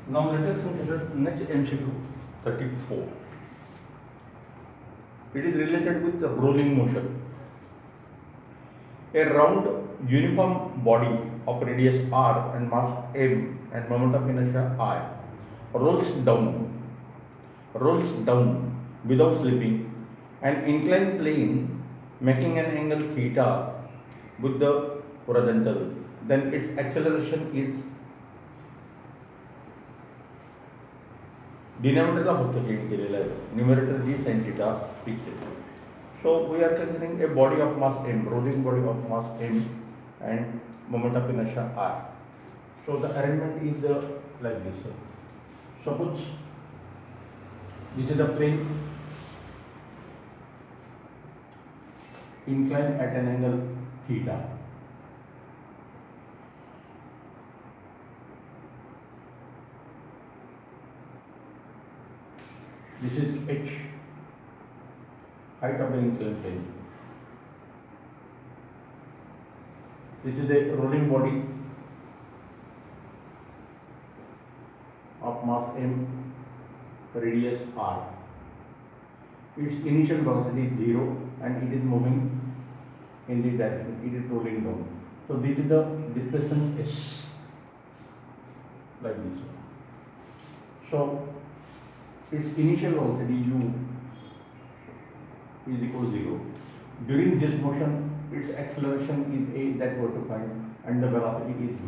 Now let us consider next MCQ 34. It is related with the rolling motion. A round uniform body of radius r and mass m and moment of inertia I rolls down without slipping an inclined plane making an angle theta with the horizontal. Then its acceleration is डिनोमिनेटरला फक्त change केलेला आहे, numerator g sine theta fix आहे. So we are considering a body of mass m, rolling body of mass m and moment of inertia r. So the arrangement is like this. Suppose this is the plane inclined at an angle theta. This is h, height of the inclined plane. This is a rolling body of mass m, radius r. Its initial velocity is 0 and it is moving in the direction, it is rolling down. So this is the displacement s, like this. So its initial velocity u is equal to 0. During this motion, its acceleration is a that we have to find, and the velocity is v.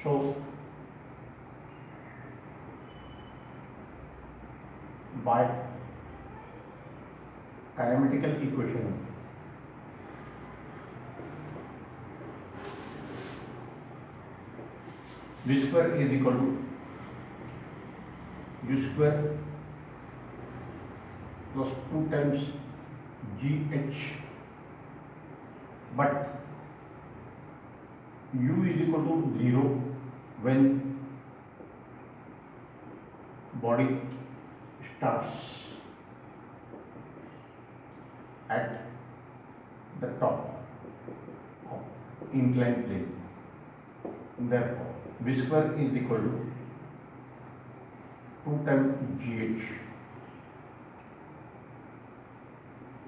So by kinematical equation, v square is equal to u square plus 2 times gh, but u is equal to 0 when body starts at the top of inclined plane. Therefore, v square is equal to 2 times gh.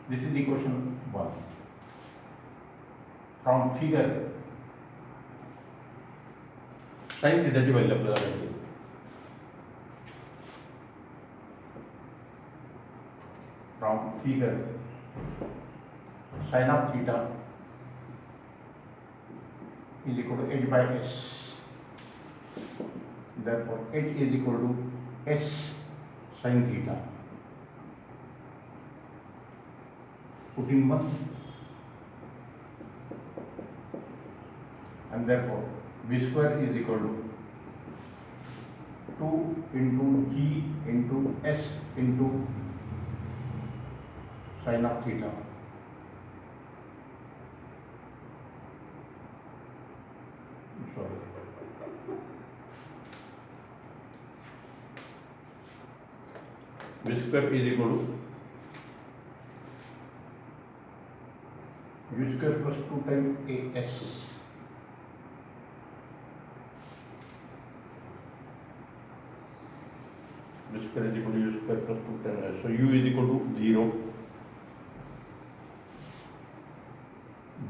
This is equation 1. From figure, sin theta ची value आपल्याला मिळते. From figure, sin of theta is equal to h by s. Therefore, h is equal to s sin theta. Put in 1, and therefore v square is equal to 2 into g into s into sin of theta. Sorry. V square is equal to u square plus 2 times as. U square is equal to u square plus 2 times as. So u is equal to 0.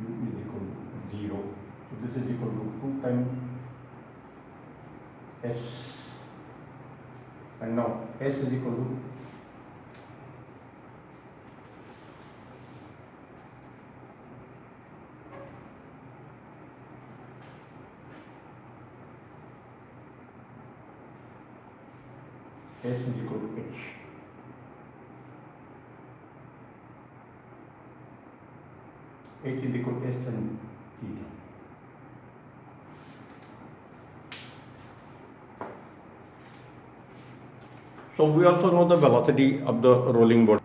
U is equal to 0. So this is equal to 2 times s. And now s is equal to s is equal to h. H is equal to s sin theta. So we also know the velocity of the rolling body.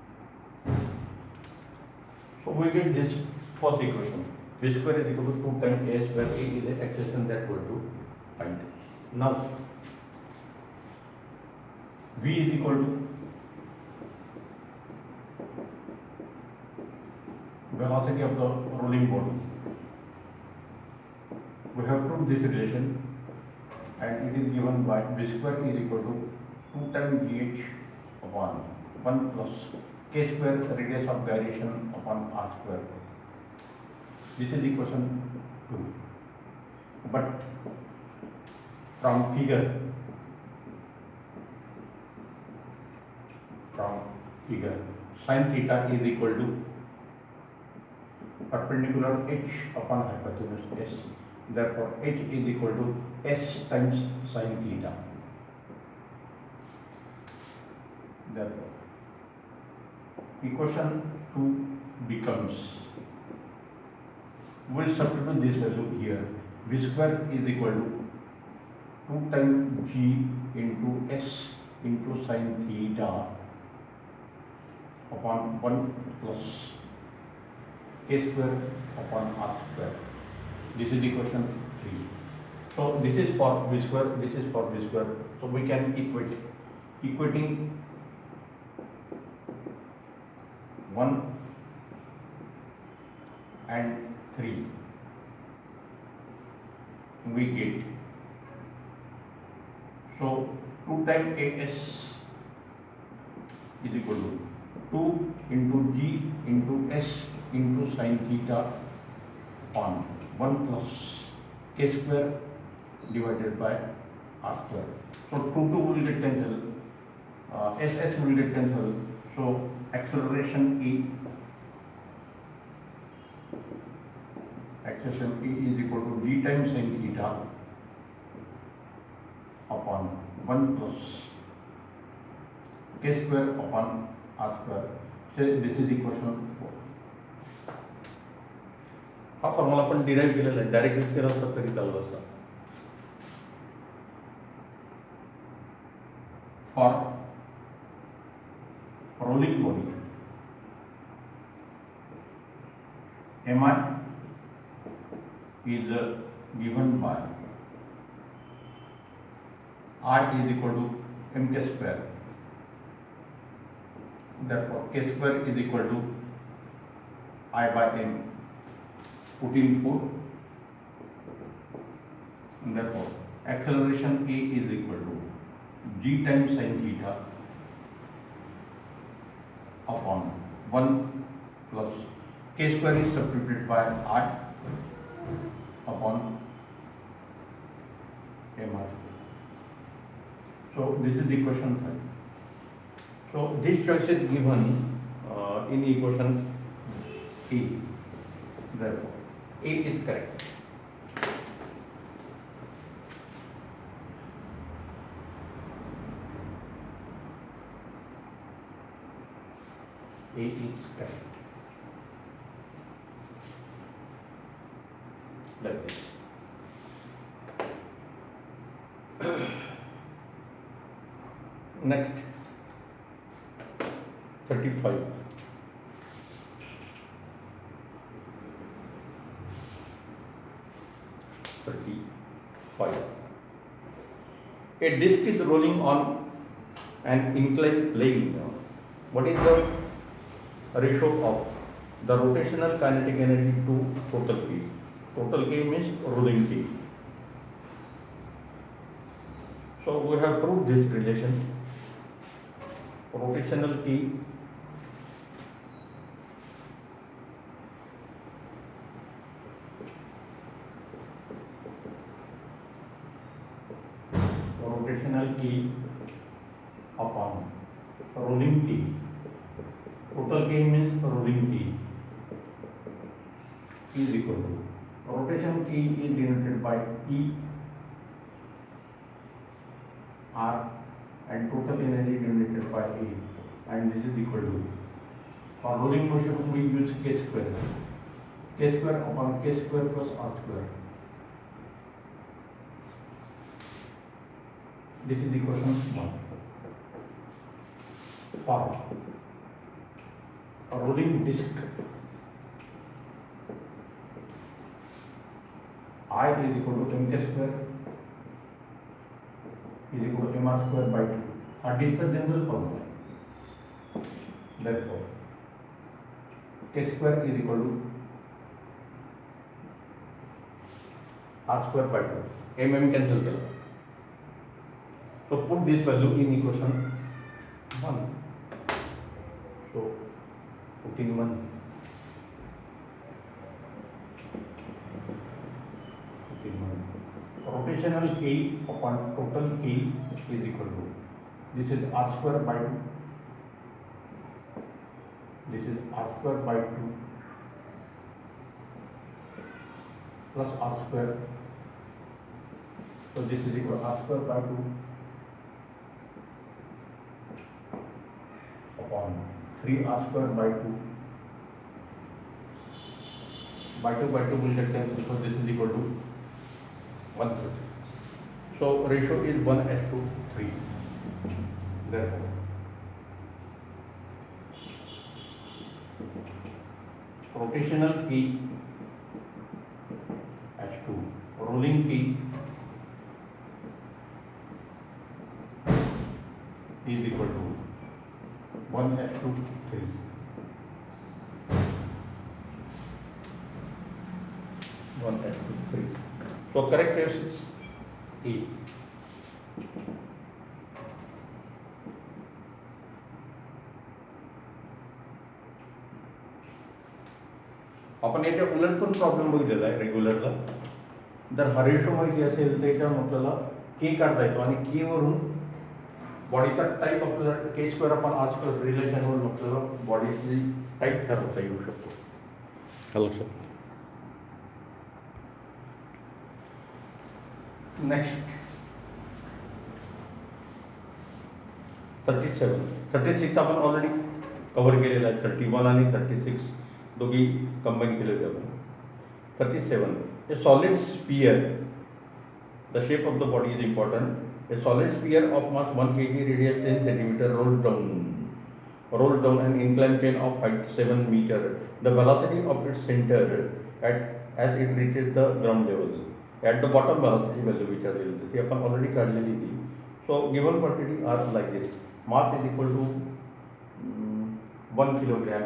So we get this first equation. V square is equal to 2 times a square. A is the acceleration that we have to find. Now V is equal to velocity of the rolling body. We have proved this relation and it is given by v square is equal to 2 times gh upon 1 plus k square radius of gyration upon r square. This is equation 2. But from figure sin theta is equal to perpendicular h upon hypotenuse s. Therefore, h is equal to s times sin theta. Therefore, equation 2 becomes, we will substitute this value here. V square is equal to 2 times g into s into sin theta upon 1 plus k square upon r square. This is equation 3. So this is for v square, this is for v square. So we can equating 1 and 3, we get, so 2 times as is equal to 2 into g into s into sin theta on 1 plus k square divided by r square. So 2 will get cancelled, s will get cancelled. So acceleration E is equal to d times sin theta upon 1 plus k square upon r square. So this is equation 4. हा formula आपण derive केलेला आहे, direct use केला असता तरी चालला असता. For rolling body mi is given by I is equal to mk square. Therefore, k square is equal to I by m. Put in 4. Therefore, acceleration A is equal to g times sin theta upon 1 plus k square is substituted by I upon mi. So this is the equation 5. So this choice is given in equation A. Therefore, A is correct. A is correct. Like this. Next, 35. A disc is rolling on an inclined plane. What is the ratio of the rotational kinetic energy to total K? Total K means rolling K. So we have proved this relation. Rotational K upon rolling K. Total K means rolling K is equal to rotation K is denoted by E R and total energy denoted by A, and this is equal to, for rolling motion we use k square upon k square plus r square. This is equation 1. For a rolling disc, I is equal to mk square is equal to mr square by 2. This is the general formula. Therefore, k square is equal to r square by 2. mm cancel केला. So put this value in equation 1. So putting 1. Rotational K upon total K is equal to, this is R square by 2, this is R square by 2 plus R square, so this is equal to R square by 2 upon 3R square by 2, by 2 will get cancelled, so this is equal to 130. So ratio is 1:3. Therefore, rotational key H2, rolling key is equal to 1:3. So correct is E. आपण याच्या उलट पण problem बघितलेला आहे रेग्युलरला. जर हा ratio माहिती असेल तर याच्यावर आपल्याला के काढता येतो आणि के वरून बॉडीचा टाईप आपल्याला के स्क्वेअर आपण आर स्क्वेअर रिलेशनवरून आपल्याला बॉडीची टाईप ठरवता येऊ शकतो. लक्षात. नेक्स्ट 36 आपण ऑलरेडी कव्हर केलेला आहे. 31 आणि 36 दोघी कंबाईन केले होते आपण. 37 a solid sphere, the shape of the body is important. A solid sphere of mass 1 kg, radius 10 cm, rolled down an inclined plane of height 7 meter. The velocity of its center as it reaches the ground level. At the bottom velocity value विचारलेली होती, ती आपण already काढलेली ती. So given quantity are like this. Mass is equal to 1 kilogram.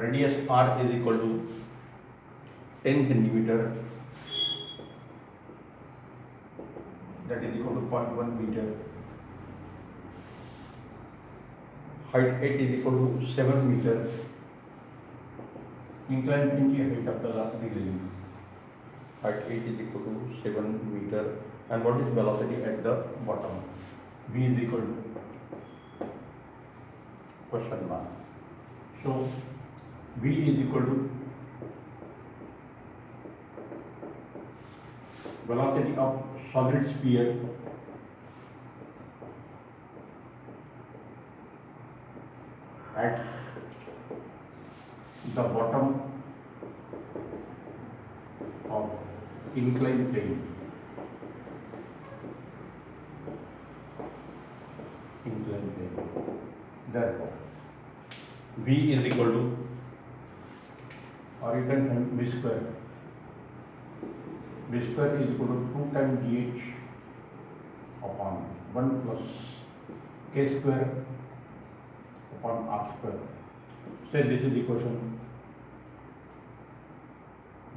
Radius R is equal to 10 centimeter. That is equal to 0.1 meter. Height 8 is equal to 7 meter. Inclined plane की height आपल्याला दिलेली. Height 8 is equal to 7 meter. And what is velocity at the bottom? V is equal to question mark. So V is equal to velocity of solid sphere at the bottom of inclined plane. Therefore, V is equal to, or you can find V square. V square is equal to 2 times dH upon 1 plus K square upon R square. Say this is equation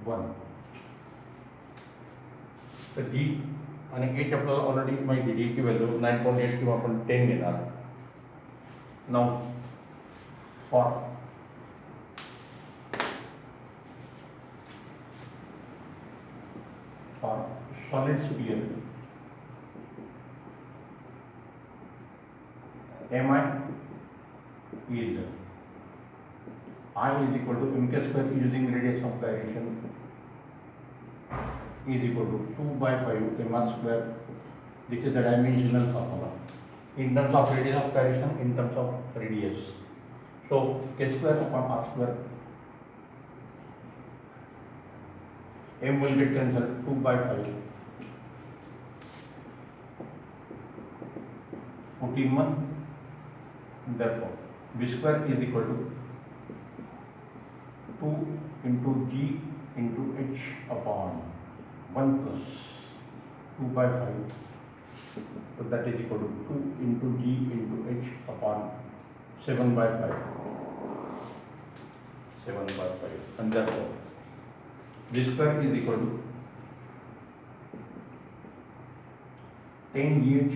1. So D आणि H आपल्याला already माहिती, D की value 9.8 किंवा आपण 10 घेणार. Now for solid sphere, Mi is I is equal to mk square using radius of gyration is equal to 2 by 5 mr square. This is the dimensional formula in terms of radius of gyration, in terms of radius. So k square upon r square, m will get cancelled, 2 by 5 14 1. Therefore v square is equal to 2 into g into h upon 1 plus 2 by 5. So that is equal to 2 into g into h upon 7 by 5. 7 by 5. And therefore V square is equal to 10 GH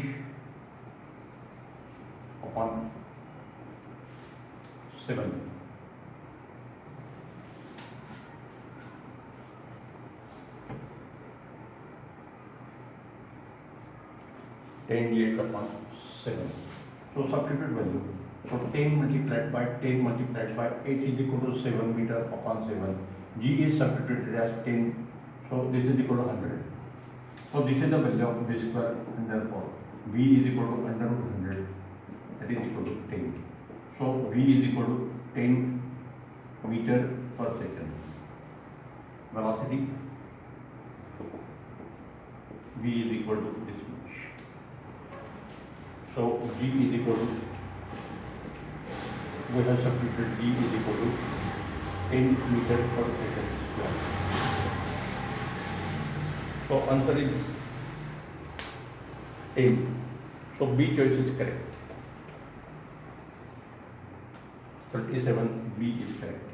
upon 7. upon 7. So substitute value. So 10 multiplied by 10 multiplied by h is equal to 7 meter upon 7. G is substituted as 10. So this is equal to 100. So this is the value of V square, and therefore V is equal to under root 100. That is equal to 10. So V is equal to 10 meter per second. Velocity V is equal to this much. So G is equal to, we have substituted G is equal to 10 meter per second square. So answer is 10. So B choice is correct. 37 B is correct.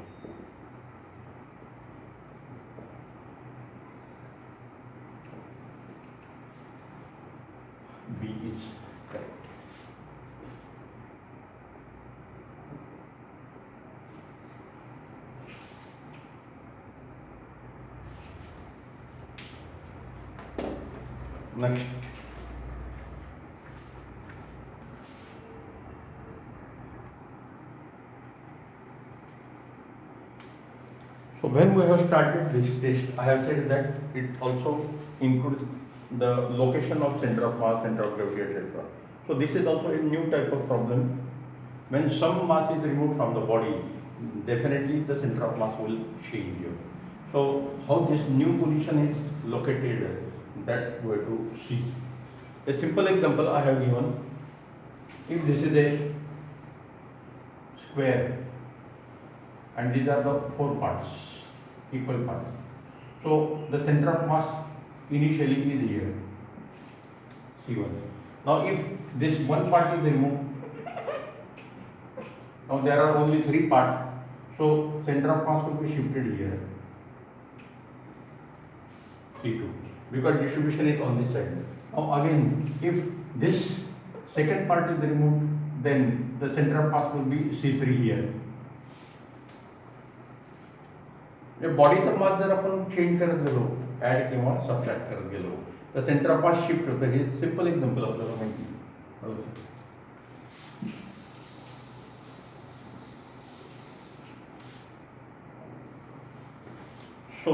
B is correct. Next. So when we have started this test, I have said that it also includes the location of center of mass, center of gravity, etc. So this is also a new type of problem. When some mass is removed from the body, definitely the center of mass will change. So how this new position is located, that we have to see. A simple example I have given. If this is a square and these are the 4 parts, equal parts. So the center of mass initially is here, C1. Now if this one part is removed, now there are only 3 parts, so center of mass will be shifted here, C2, because distribution is on this side. Now again, if this second part is removed, then the center of mass will be C3 here. बॉडीचा मास जर आपण change करत गेलो, add किंवा subtract करत गेलो, तर centre of mass shift होतं. हे simple example आपल्याला माहिती. So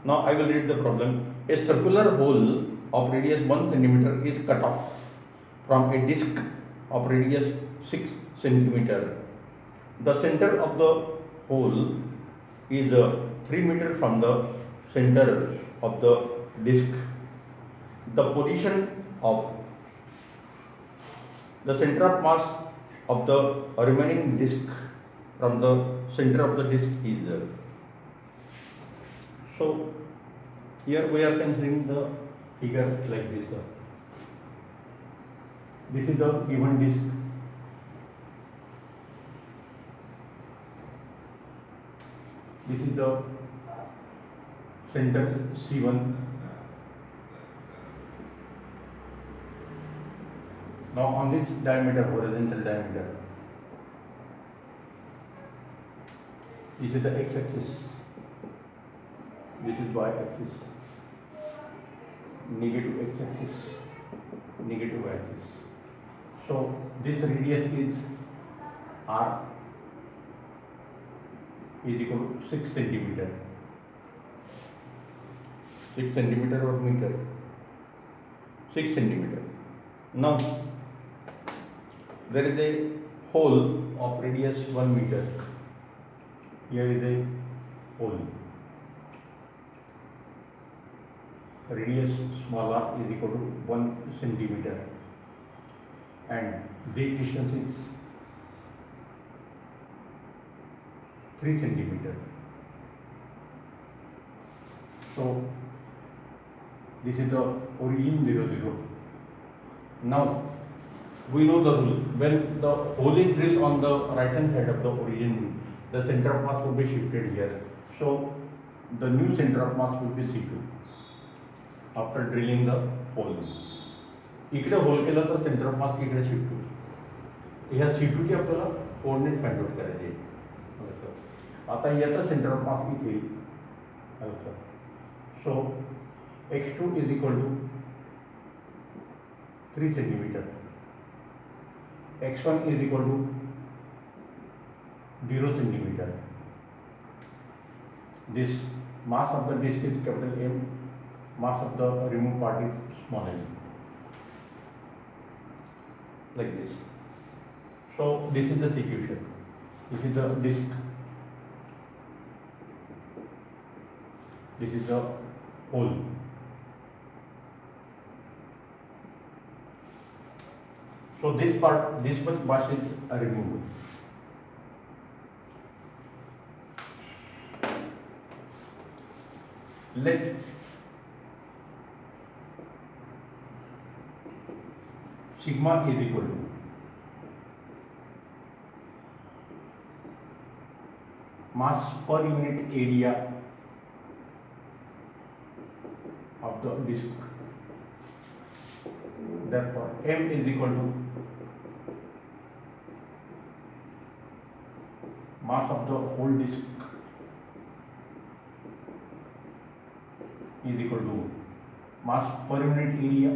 now I will read the problem. A circular hole of radius 1 centimeter is cut off from a disc of radius 6 centimeter. The center of the hole is 3 meters from the center of the disc. The position of the center of mass of the remaining disc from the center of the disc is. So here we are considering the figure like this. This is the given disc. This is the center C1. Now on this diameter, horizontal diameter, this is the x-axis, this is y-axis, negative x-axis, negative y-axis. So this radius is r is equal to 6 centimeter. 6 centimeter or meter? 6 centimeter. Now there is a hole of radius 1 meter. Here is a hole. Radius small r is equal to 1 centimeter, and the distance is 3 centimeter. So this is the origin 0, 0. Now we know the rule. When the hole is drilled on the right hand side of the origin, the center of mass will be shifted here. So the new center of mass will be C2 after drilling the hole. इकडे whole केला तर centre of मास इकडे shift होईल. ह्या C2 ची आपल्याला coordinate find out करायचे आहे. आता याचा सेंटर ऑफ मास इथे येईल. So x2 is equal to 3 centimetre, x1 is equal to 0 centimeter. This mass of the disc is capital M, mass of the removed part is small m, like this. So this is the situation. This is the disc. This is the hole. So this part, this much mass is removed. Let sigma is equal to mass per unit area of the disc. Therefore, m is equal to mass of the whole disc is equal to mass per unit area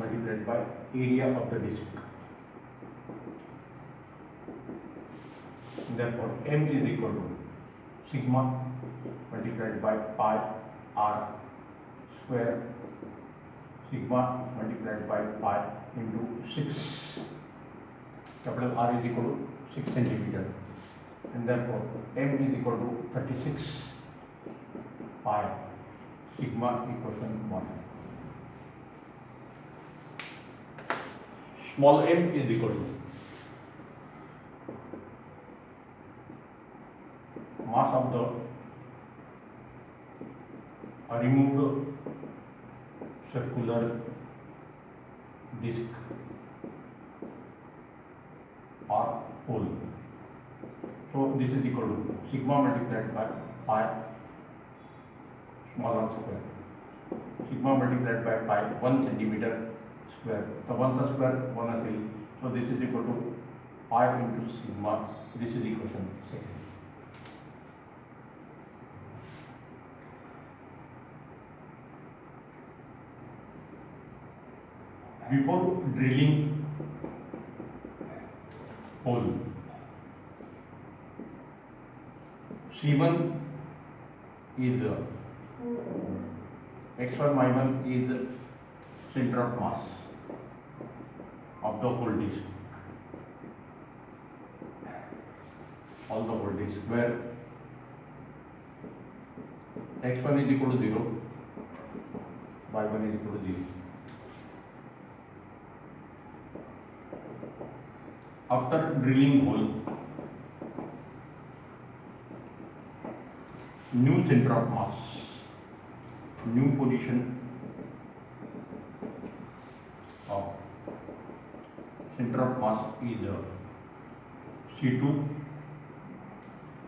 multiplied by area of the disc. Therefore, m is equal to sigma multiplied by pi r square, sigma multiplied by pi into 6. Capital R is equal to 6 centimeter, and therefore m is equal to 36 pi sigma equation 1. Small m is equal to mass of the removed circular disc or hole. So this is equal to sigma multiplied by pi small r square, sigma multiplied by pi 1 centimeter square. So 1 का square 1 असेल. So this is equal to pi into sigma. This is equation second. Before drilling hole, C1 is x1 y1 is center of mass of the whole disc, all the whole disc, where x1 is equal to 0, y1 is equal to 0. After drilling hole, new center of mass, new position of center of mass is C2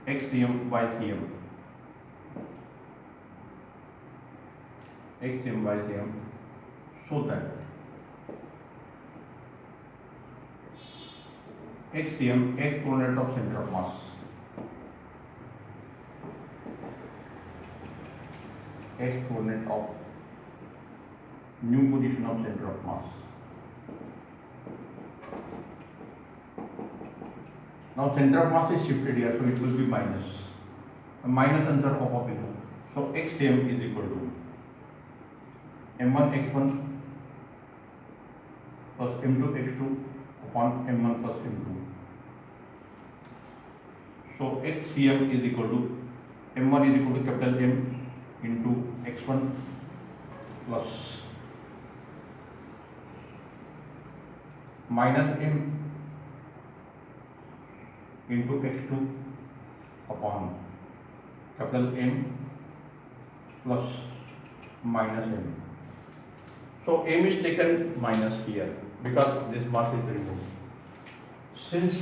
xcm by cm, xcm by cm, so that xcm, x coordinate of center of mass, x coordinate of new position of center of mass. Now center of mass is shifted here, so it will be minus. A minus answer pop up here. So xcm is equal to m1 x1 plus m2 x2 upon m1 plus m2. So xcm is equal to m1 is equal to capital M into x1 plus minus m into x2 upon capital M plus minus m. So m is taken minus here because this mass is removed. Since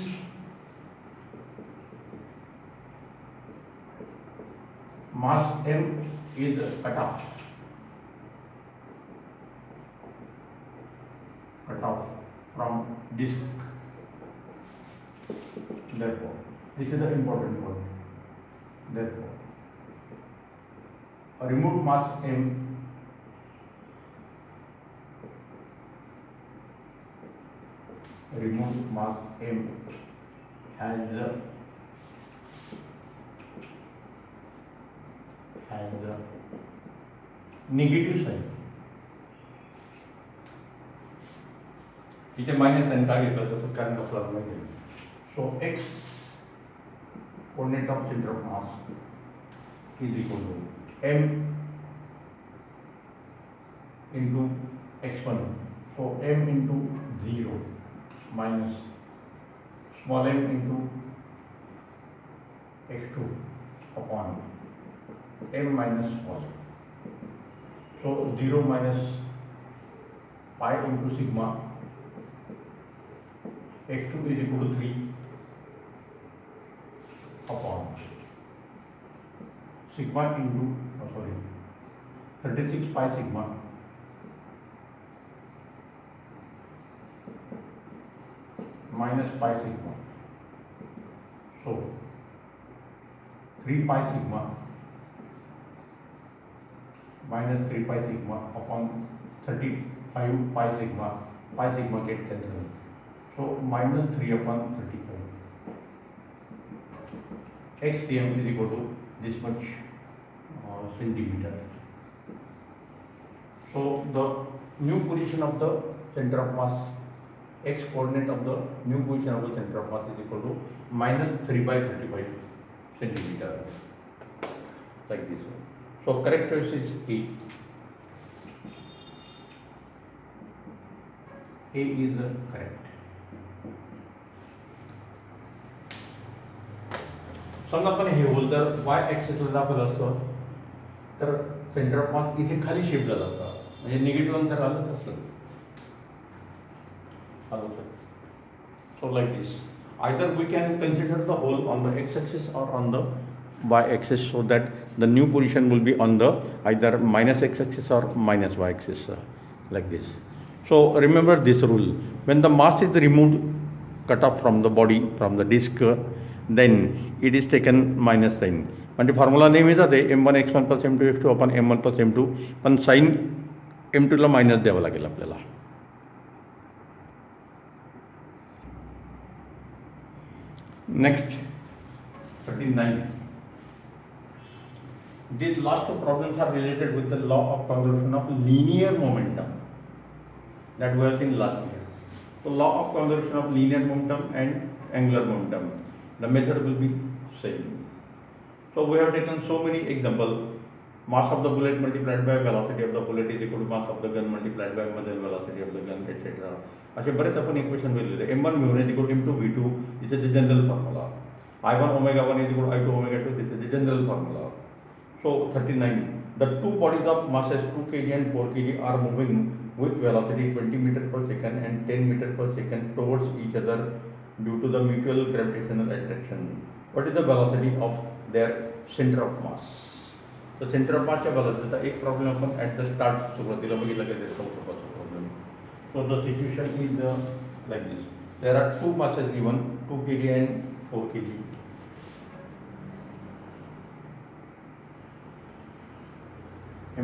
mass m is cut off from disk, therefore this is the important point. Therefore, a removed mass m has a negative sign. इथे minus sign का घेतलं तर कारण का plus मध्ये. So x coordinate of center of mass is equal to m into x1. So m into 0 minus small m into x2 upon m minus small. So 0 minus pi into sigma x2 is equal to 3 upon sigma into 36 pi sigma minus pi sigma. So 3 pi sigma minus 3 pi sigma upon 35 pi sigma get cancelled. So minus 3 upon 35. xcm is equal to this much centimeter. So the new position of the center of mass, x coordinate of the new position of the center of mass is equal to minus 3 by 35 centimeter, like this. So correct choice is A. A is correct. समजा आपण हे whole जर वाय ॲक्सिसला दाखवलं असतं तर centre of mass इथे खाली shift झाला असता, म्हणजे निगेटिव्ह आन्सर आलंच असतं. So like this, either we can consider the hole on the x-axis or on the y-axis, so that the new position will be on the either minus x-axis or minus y-axis, like this. So remember this rule: when the mass is removed, cut off from the body, from the disk, then it is taken minus sign. म्हणजे formula नेहमी जाते m1 x1 plus m2 x2 upon m1 plus m2, पण sign m2 ला minus द्यावं लागेल आपल्याला. Next, 39. These last two problems are related with the law of conservation of linear momentum that we have seen last year. So law of conservation of linear momentum and angular momentum, the method will be same. So we have taken so many examples. Mass of the bullet multiplied by velocity of the bullet is equal to mass of the gun multiplied by muzzle velocity of the gun, etc. असे बरेच आपण equation लिहिलेले. m1 mu is equal to m2 v2, this is the general formula. I1 omega 1 is equal to I2 omega 2, this is the general formula. So 39, the two bodies of masses 2 kg and 4 kg are moving with velocity 20 meter per second and 10 meter per second towards each other due to the mutual gravitational attraction. What is the velocity of their center of mass? The center of mass च्या velocityचा एक problem आपण at the start सुरुवातीला बघितला की ते सोपा problem. So the situation is like this. There are two masses given, 2 kg and 4 kg.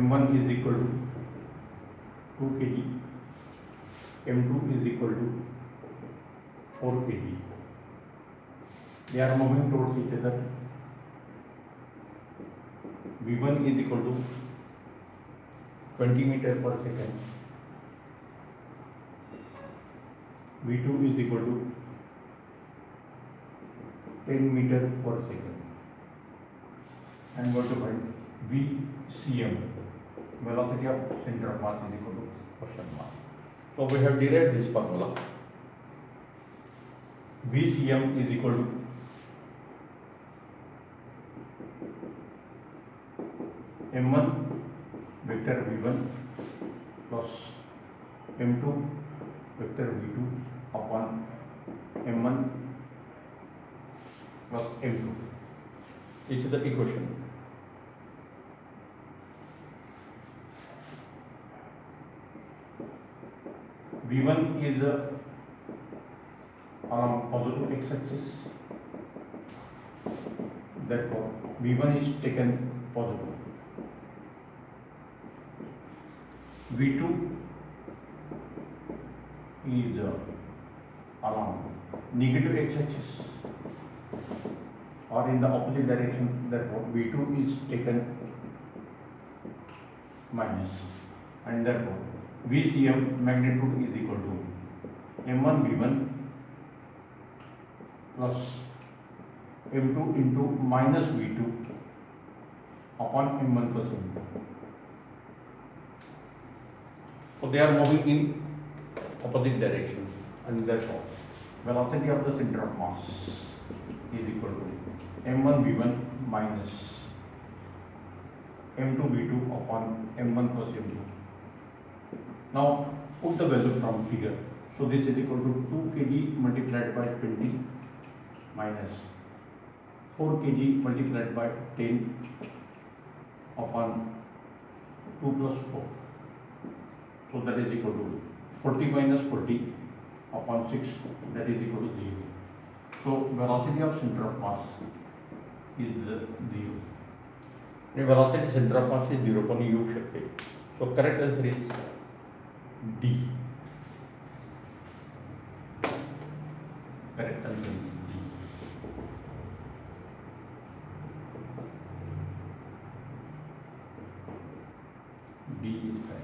M1 is equal to 2 kg, M2 is equal to 4 kg. They are moving towards each other. V1 is equal to 20 meter per second. V2 is equal to 10 meter per second. And what to find? VCM, velocity of center of mass, is equal to question mass. So we have derived this formula. VCM is equal to m1 vector v1 plus m2 vector v2 upon m1 plus m2. This is the equation. V1 is along positive x-axis, therefore V1 is taken positive. V2 is along negative x-axis or in the opposite direction, therefore V2 is taken minus, and therefore VCM magnitude is equal to M1 V1 plus M2 into minus V2 upon M1 plus M2. So they are moving in opposite direction, and therefore velocity of the center of mass is equal to M1 V1 minus M2 V2 upon M1 plus M2. Now put the value from figure. So this is equal to 2 kg multiplied by 20 minus 4 kg multiplied by 10 upon 2 plus 4. So that is equal to 40 minus 40 upon 6, that is equal to 0. So velocity of center of mass is 0. Velocity center of mass is 0 पण येऊ शकते. So correct answer is D. Correct answer is D. D is correct.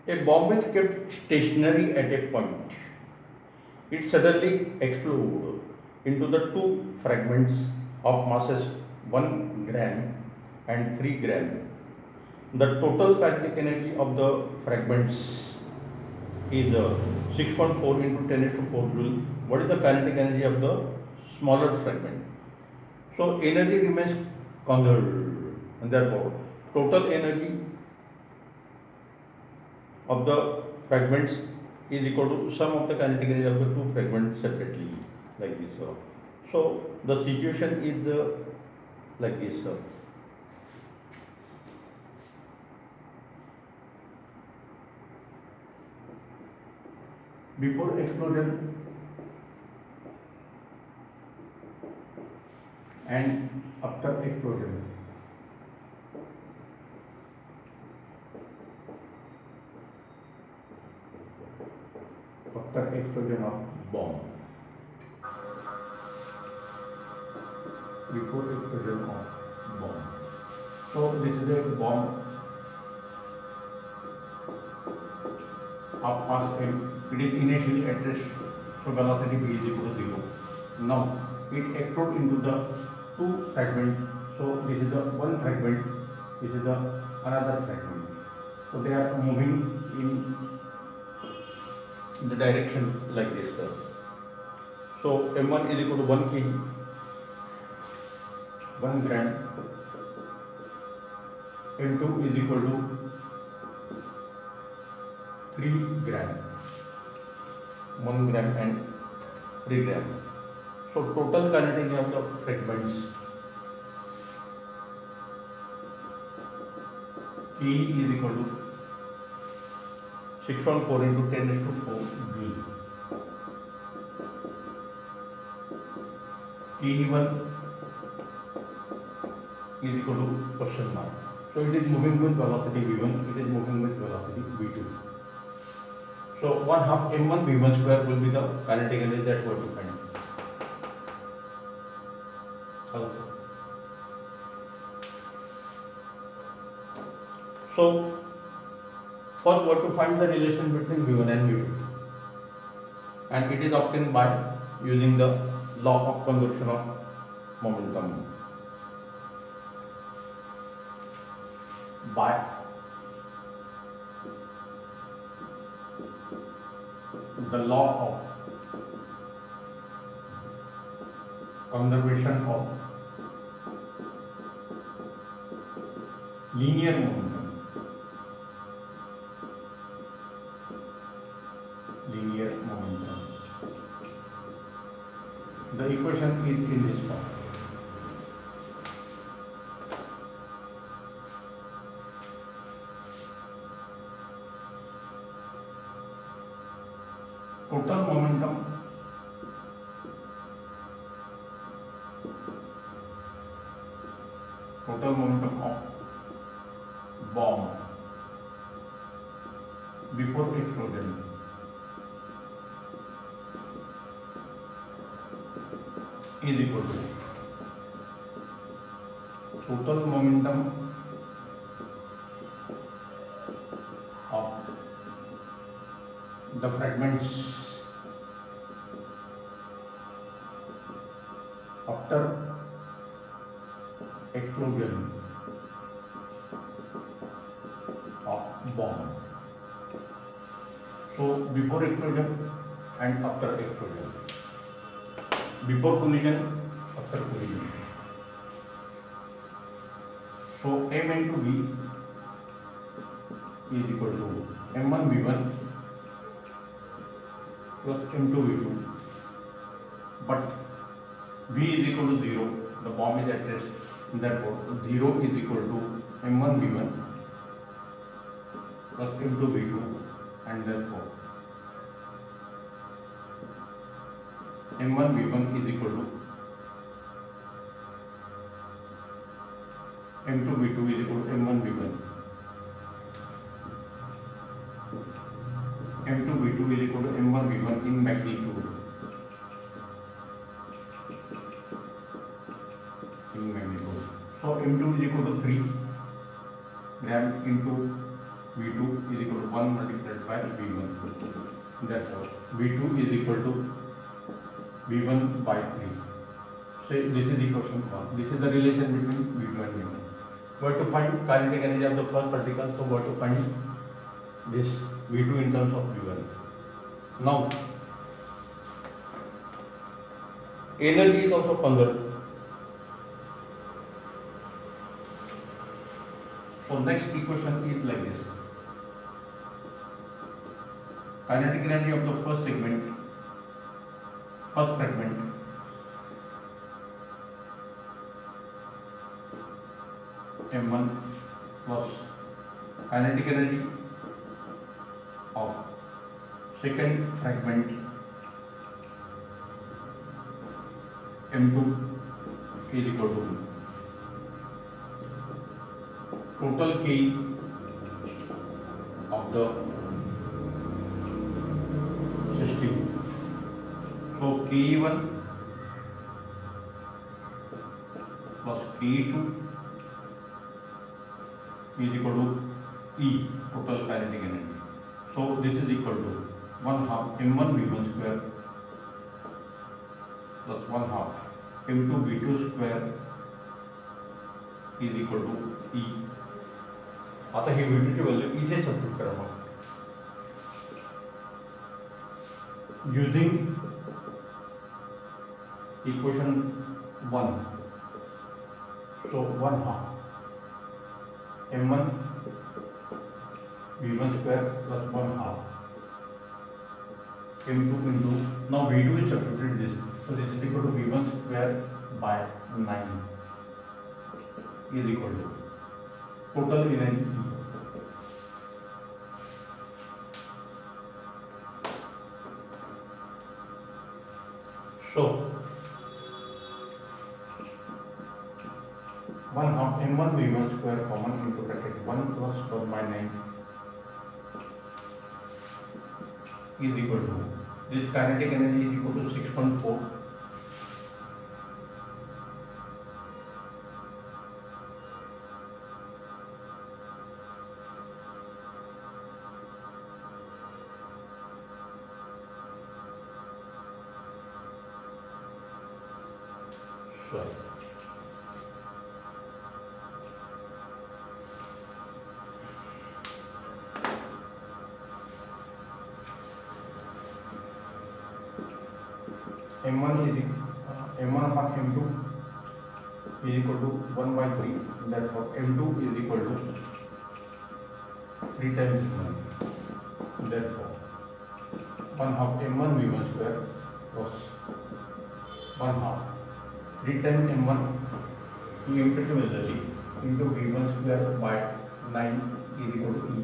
A bomb is kept stationary at a point. It suddenly explodes into the two fragments of masses 1 gram and 3 gram. The total kinetic energy of the fragments is 6.4 into 10 to 4 joule. What is the kinetic energy of the smaller fragment? So energy remains conserved, and therefore total energy of the fragments is equal to sum of the kinetic energy of the two fragments separately, like this. So the situation is like this. Before explosion and after explosion. After explosion of bomb. Before explosion of bomb. So this is a bomb of mass m. It is initially at rest, so velocity v is equal to 0. Now it explodes into the two fragments. So this is the one fragment, this is the another fragment. So they are moving in the direction like this. So m1 is equal to 1 kg, 1 gram. m2 is equal to 3 gram, 1 gram and 3 gram. So total kinetic energy of the fragments K is equal to 6.4 into 10 to 4 joule. K1 is equal to question mark. So it is moving with velocity v1, it is moving with velocity v2. So 1/2 m1 v1 square will be the kinetic energy that we have to find. Hello. So first we have to find the relation between v1 and v2, and it is obtained by using the law of conservation of momentum by the law of conservation of linear momentum. Linear momentum. The equation is in this form. Total momentum of bomb before explosion is equal to total momentum of the fragments after explosion of bomb. So before explosion and after explosion. Before collision, after collision. So M into V is equal to M1 V1 plus M2 V2, but V is equal to 0, the bomb is at rest, therefore 0 is equal to M1 V1 plus M2 V2, and therefore M1 V1 is equal to M2 V2 is equal to M1 V1. M2 V2 is equal to M1 V1 in magnitude. So M2 is equal to 3 gram into V2 is equal to 1 multiplied by V1. Therefore V2 is equal to V1 by 3. So this is the equation 1. This is the relation between V2 and V1. We have to find kinetic energy of the first particle, so we have to find this V2 in terms of V1. Now, energy is also conserved. So next equation is like this. Kinetic energy of the first fragment M1 plus kinetic energy of second fragment M2 is equal to total K of the system. So Ke1 plus Ke2 is equal to E, total kinetic energy. So this is equal to 1/2 M1 V1 square plus 1/2 M2 V2 square is equal to E. आता ही V2 ची value इथे substitute करा मग. Using equation 1, so 1/2 M1 V1 square plus 1/2 M2 into, now V2 is substituted this, so this is equal to V1 square by 9 is equal to total energy. So 1/2 M1 V1 square common into bracket 1 plus 1 by 9 is equal to, this kinetic energy is equal to 6.4. Sorry. M1 is M1 upon M2 is equal to 1 by 3. Therefore, M2 is equal to 3 times M1. Therefore, 1 half M1 V1 square plus 1 half 3 times M1 empirically into V1 square by 9 is equal to E.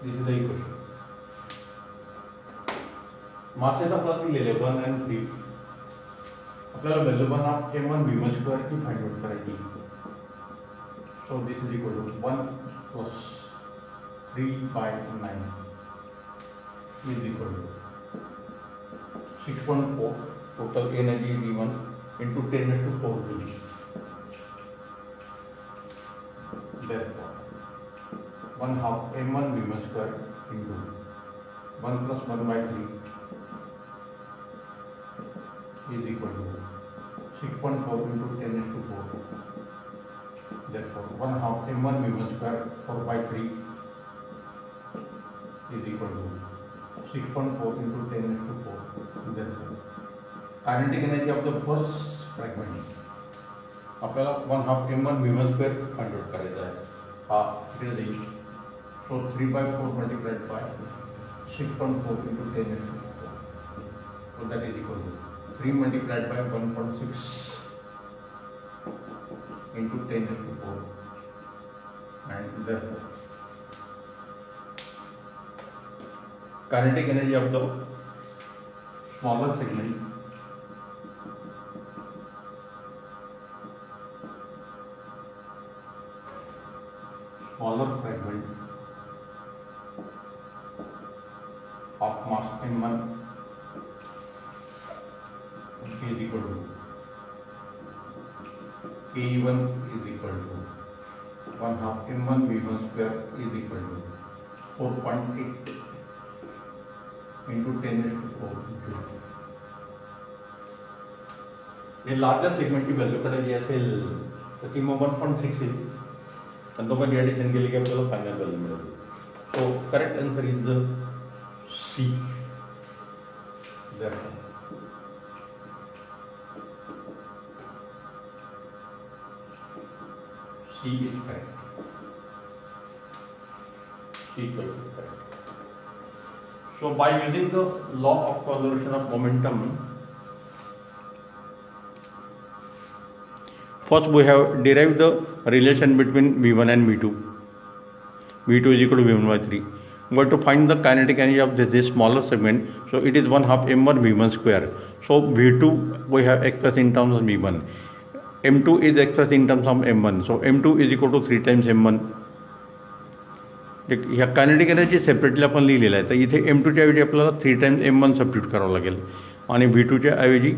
This is the equation. मासेचा plus दिलेले 1 and 3. आपल्याला value 1 of M1 V1 square की find out करायची. So this is equal to 1 plus 3 by 9 is equal to 6.4. Total energy V1 into 10 to 4 joules. Therefore, 1 half M1 V1 square into 1 plus 1 by 3 is equal to 6.4 into 10 to 4. Therefore, 1 half M1 V1 square 4 by 3 is equal to 6.4 into 10 to 4. Therefore, kinetic energy of the first fragment आपल्याला 1 half M1 V1 square find out करायचा आहे. हा इकडे जाईल. सो 3 by 4 multiplied by 6.4 into 10 to 4. So that is equal to 3 multiplied by 1.6 into 10 to 4, and therefore kinetic energy of the smaller segment fragment of mass M1 is equal to K1 is equal to 1 half M1 V1 square is equal to 4.8 into 10 to 4 joule. हे larger सेगमेंटची value करायची असेल तर ती मग 1.6 येईल. आणि दोघांची addition केली की आपल्याला फायनल व्हॅल्यू मिळेल. So correct answer is the C. Therefore, C is correct. C is correct. So by using the law of conservation of momentum, first we have derived the relation between V1 and V2. V2 is equal to V1 by 3. We are going to find the kinetic energy of this smaller segment. So it is 1 half M1 V1 square. So V2 we have expressed in terms of V1. M2 is expressed in terms of M1. So M2 is equal to 3 times M1. ह्या kinetic energy separately आपण लिहिलेलं आहे. तर इथे M2च्या ऐवजी आपल्याला 3 times M1 substitute करावं लागेल आणि V2च्या ऐवजी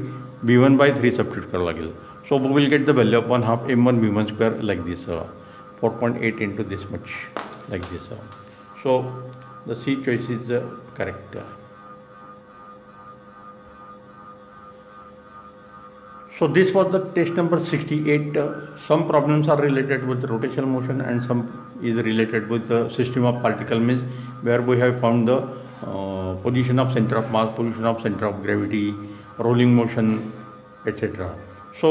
V1 by 3 सबस्टिट्यूट करावं लागेल. So we will get the value of 1 half M1 V1 square like this, 4.8 into this much like this. So the C choice is correct. So this was the test number 68. Some problems are related with rotational motion and some is related with the system of particle, means where we have found the position of center of mass, position of center of gravity, rolling motion, etc. So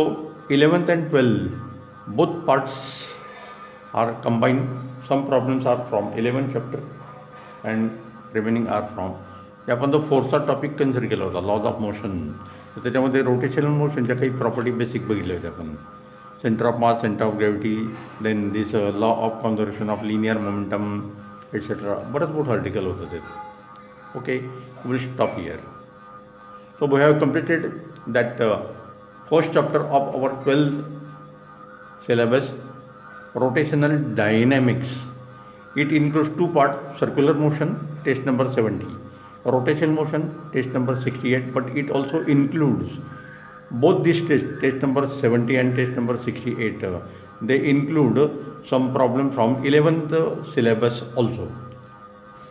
11th and 12th both parts are combined. Some problems are from 11th chapter and remaining are from आपण जो फोर्सचा topic consider केला होता, laws of motion. तर त्याच्यामध्ये rotational मोशनच्या काही property basic बघितल्या होत्या आपण. Centre of mass, centre of gravity, then this law of conservation of linear momentum etcetera. बरंच मोठं आर्टिकल होतं ते. Okay, will stop here. So we have completed that first chapter of our 12th syllabus, rotational dynamics. It includes two parts: circular motion, test number 70, rotational motion, test number 68, but it also includes both these tests, test number 70 and test number 68. They include some problem from 11th syllabus also.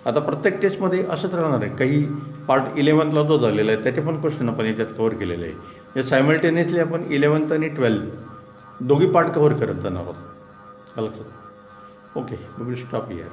आता प्रत्येक टेस्टमध्ये असंच राहणार आहे, काही part 11ला जो झालेला आहे त्याचे पण क्वेश्चन आपण याच्यात कव्हर केलेले आहे. म्हणजे सायमल्टेनियसली आपण 11th आणि 12th दोघी पार्ट कव्हर करत जाणार आहोत. लक्षात. Okay, we will stop here.